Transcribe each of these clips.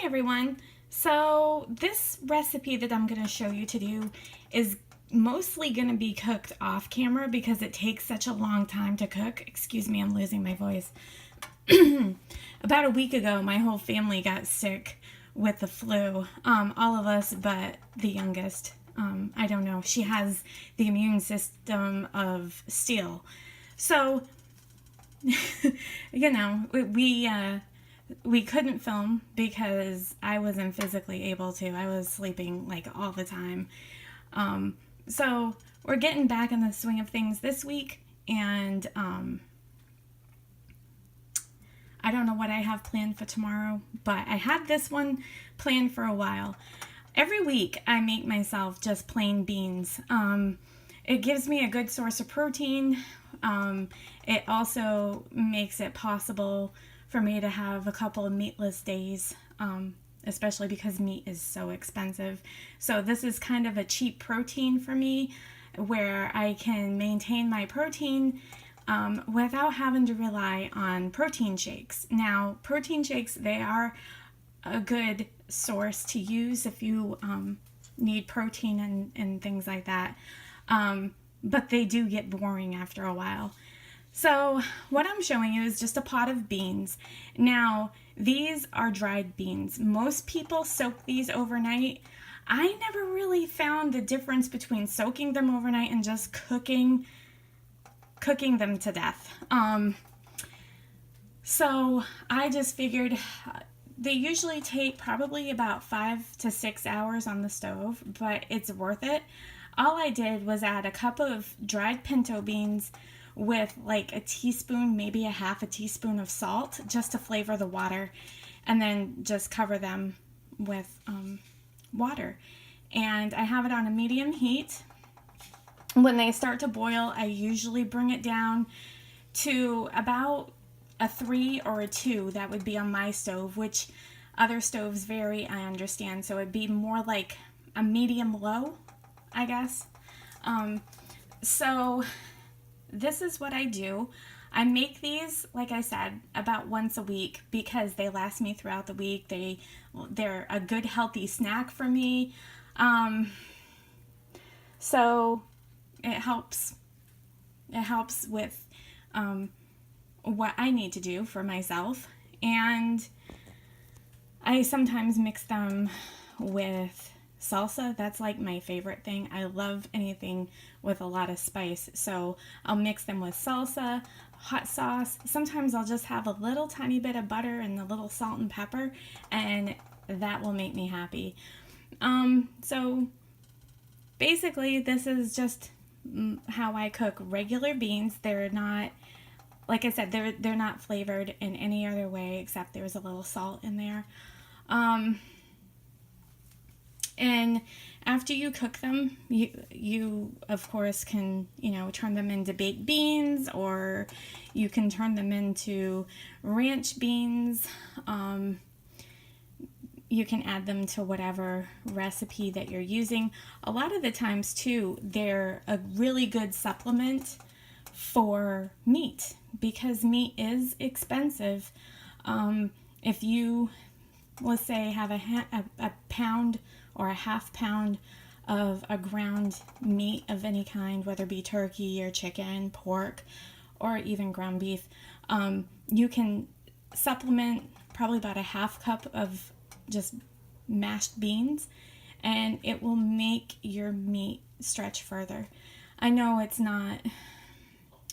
everyone. So this recipe that I'm going to show you to do is mostly going to be cooked off camera because it takes such a long time to cook. Excuse me, I'm losing my voice. About a week ago, my whole family got sick with the flu. All of us but the youngest. I don't know. She has the immune system of steel. So, we couldn't film because I wasn't physically able to. I was sleeping like all the time. So we're getting back in the swing of things this week, and I don't know what I have planned for tomorrow, but I had this one planned for a while. Every week I make myself just plain beans. It gives me a good source of protein. It also makes it possible for me to have a couple of meatless days, especially because meat is so expensive. So this is kind of a cheap protein for me where I can maintain my protein without having to rely on protein shakes. Now, protein shakes, they are a good source to use if you need protein and things like that. But they do get boring after a while. So what I'm showing you is just a pot of beans. Now, these are dried beans. Most people soak these overnight. I never really found the difference between soaking them overnight and just cooking them to death. So I just figured they usually take probably about 5 to 6 hours on the stove, but it's worth it. All I did was add a cup of dried pinto beans with like a teaspoon, maybe a half a teaspoon of salt, just to flavor the water, and then just cover them with water. And I have it on a medium heat. When they start to boil, I usually bring it down to about a 3 or a 2. That would be on my stove, which other stoves vary, I understand. So it'd be more like a medium low, I guess. So this is what I do. I make these, like I said, about once a week because they last me throughout the week. They're a good healthy snack for me. So it helps with what I need to do for myself. And I sometimes mix them with salsa. That's like my favorite thing. I love anything with a lot of spice. So I'll mix them with salsa, hot sauce. Sometimes I'll just have a little tiny bit of butter and a little salt and pepper, and that will make me happy. So basically this is just how I cook regular beans. They're not, like I said, they're not flavored in any other way except there's a little salt in there. And after you cook them, you of course can, turn them into baked beans, or you can turn them into ranch beans. You can add them to whatever recipe that you're using. A lot of the times too, they're a really good supplement for meat because meat is expensive. If you, let's say, have a pound or a half pound of a ground meat of any kind, whether it be turkey or chicken, pork, or even ground beef, you can supplement probably about a half cup of just mashed beans, and it will make your meat stretch further. I know it's not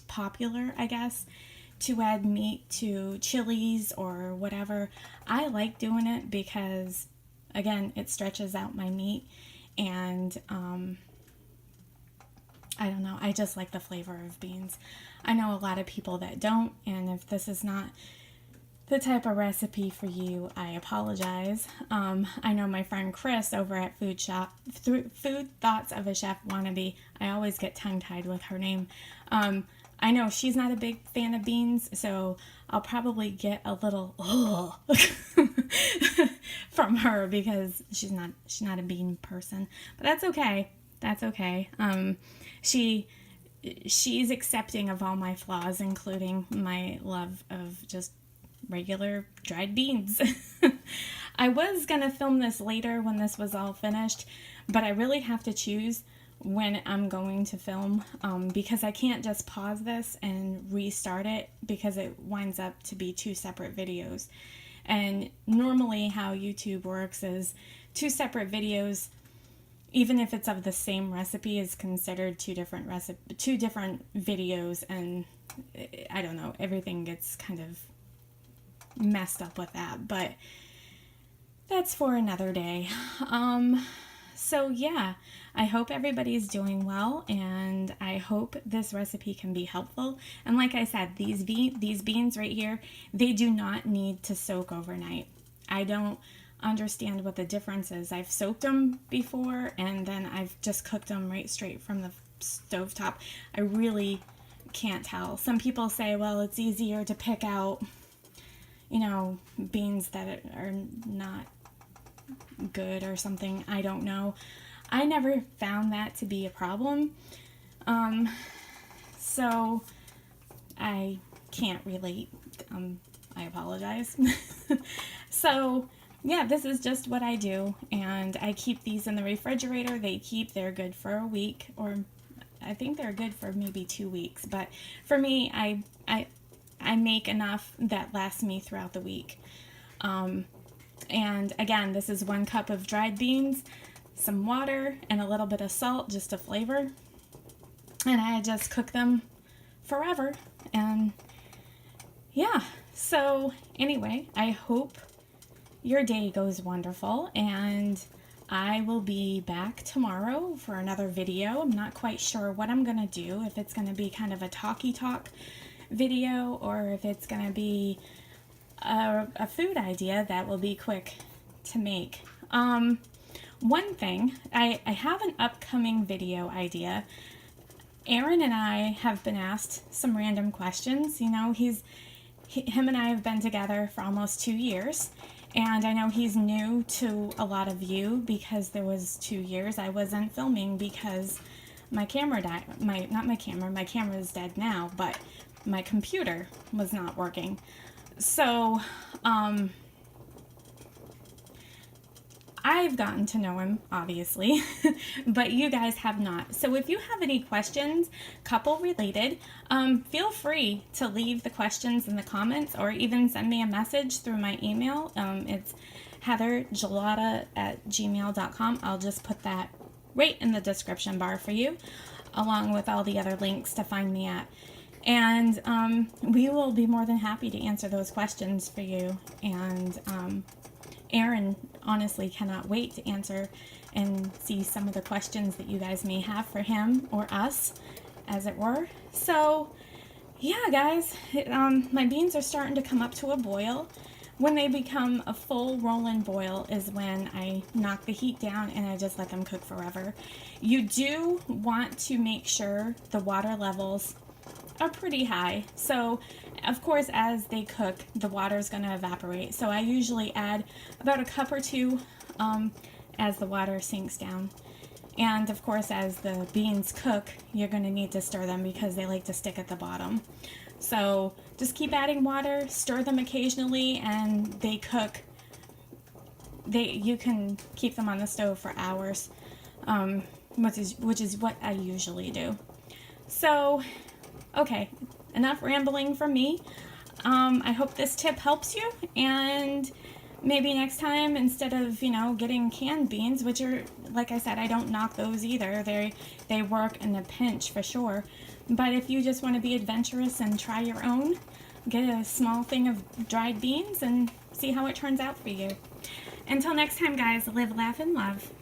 popular, I guess, to add meat to chilies or whatever. I like doing it because, again, it stretches out my meat, and I don't know, I just like the flavor of beans. I know a lot of people that don't, and if this is not the type of recipe for you, I apologize. I know my friend Chris over at Food Thoughts of a Chef Wannabe, I always get tongue-tied with her name. I know she's not a big fan of beans, so I'll probably get a little from her because she's not a bean person. But that's okay. That's okay. She's accepting of all my flaws, including my love of just regular dried beans. I was gonna film this later when this was all finished, but I really have to choose when I'm going to film, because I can't just pause this and restart it because it winds up to be two separate videos. And normally how YouTube works is two separate videos, even if it's of the same recipe, is considered two different videos, and I don't know, everything gets kind of messed up with that, but that's for another day. So yeah, I hope everybody's doing well, and I hope this recipe can be helpful. And like I said, these beans right here, they do not need to soak overnight. I don't understand what the difference is. I've soaked them before, and then I've just cooked them right straight from the stovetop. I really can't tell. Some people say, well, it's easier to pick out, you know, beans that are not good or something. I don't know. I never found that to be a problem. So I can't relate. I apologize. So yeah, this is just what I do, and I keep these in the refrigerator. They're good for a week, or I think they're good for maybe 2 weeks, but for me, I make enough that lasts me throughout the week. And again, this is 1 cup of dried beans, some water, and a little bit of salt just to flavor. And I just cook them forever. And yeah, so anyway, I hope your day goes wonderful, and I will be back tomorrow for another video. I'm not quite sure what I'm gonna do, if it's gonna be kind of a talky talk video, or if it's gonna be a food idea that will be quick to make. One thing, I have an upcoming video idea. Aaron and I have been asked some random questions. You know, him and I have been together for almost 2 years, and I know he's new to a lot of you because there was 2 years I wasn't filming because my camera died. My camera is dead now, but my computer was not working. So, I've gotten to know him, obviously, but you guys have not. So if you have any questions, couple related, feel free to leave the questions in the comments, or even send me a message through my email. It's heathergelada@gmail.com. I'll just put that right in the description bar for you, along with all the other links to find me at. And we will be more than happy to answer those questions for you. And Aaron honestly cannot wait to answer and see some of the questions that you guys may have for him, or us, as it were. So yeah, guys, my beans are starting to come up to a boil. When they become a full rolling boil is when I knock the heat down and I just let them cook forever. You do want to make sure the water levels are pretty high. So of course, as they cook, the water is going to evaporate. So I usually add about a cup or 2 as the water sinks down. And of course, as the beans cook, you're going to need to stir them because they like to stick at the bottom. So just keep adding water, stir them occasionally, and they cook. You can keep them on the stove for hours, which is what I usually do. So, okay, enough rambling from me. I hope this tip helps you, and maybe next time, instead of, getting canned beans, which are, like I said, I don't knock those either. They work in a pinch for sure. But if you just want to be adventurous and try your own, get a small thing of dried beans and see how it turns out for you. Until next time, guys, live, laugh, and love.